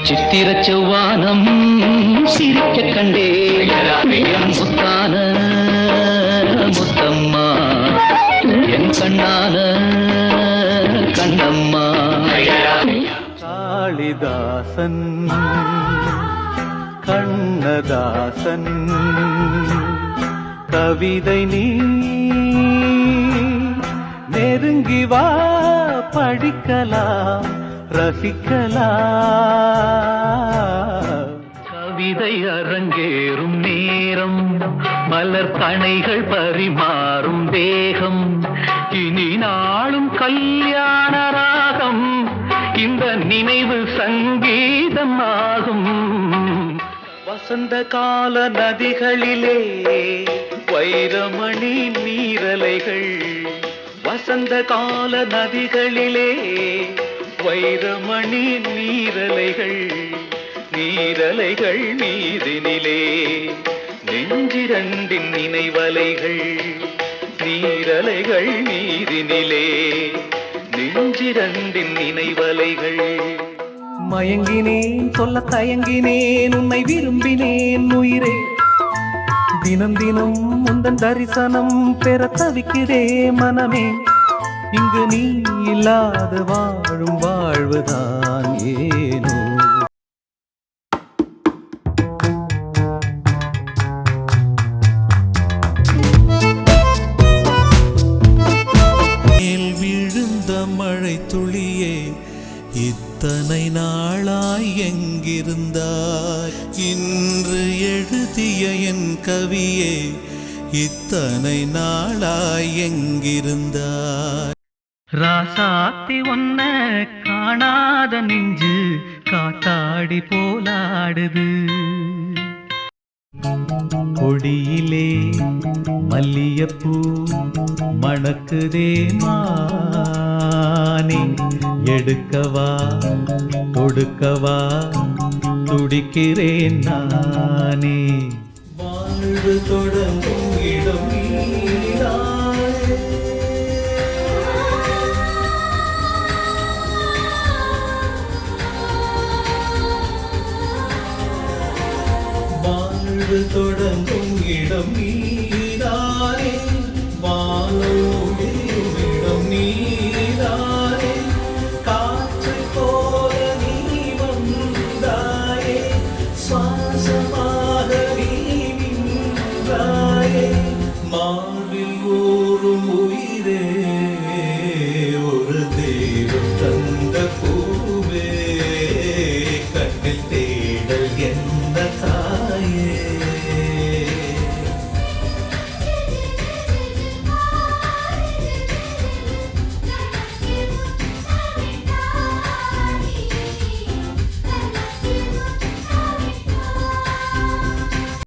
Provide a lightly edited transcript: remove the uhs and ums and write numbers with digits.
சித்திர செவ்வானம் சிரிக்க கண்டே முத்தான முத்தம்மா என் கண்ணான கண்ணம்மா. காளிதாசன் கண்ணதாசன் கவிதை நீ நெருங்கி வா படிக்கலாம் ரசிக்கலாம். கவிதை அரங்கேறும் நேரம் மலர் கணைகள் பரிமாறும் தேகம் இனி நாளும் கல்யாண ராகம் இந்த நினைவு சங்கீதம் ஆகும். வசந்த கால நதிகளிலே வைரமணி நீரலைகள் வசந்த கால நதிகளிலே வைரமணி நீரலைகள் நீரலைகள் மீதினிலே நெஞ்சிரண்டின் நினைவலைகள் நீரலைகள் மீதினிலே நெஞ்சிரண்டின் நினைவலைகள். மயங்கினேன் சொல்ல தயங்கினேன் உன்னை விரும்பினேன் உயிரே தினம் தினம் முந்தன் தரிசனம் பெற தவிக்கிறே மனமே. இங்கு நீ இல்லாத வாழும் வாழ்வுதான் ஏனோ. மேல் விழுந்த மழை துளியே இத்தனை நாளாய் எங்கிருந்தாய்? இன்று எழுதிய என் கவியே இத்தனை நாளாய் எங்கிருந்தாய்? ராசாத்தி ஒன்ன காணாத நெஞ்சு காத்தாடி போலாடுது. கொடியிலே மல்லியப்பூ மணக்குதே மானே எடுக்கவா கொடுக்கவா துடிக்கிறேன் நானே. வாழ்வு தொடங்கும் இடம் நீதானே. வாழ்வு தொடங்கும் இடம் நீதானே. வாழோ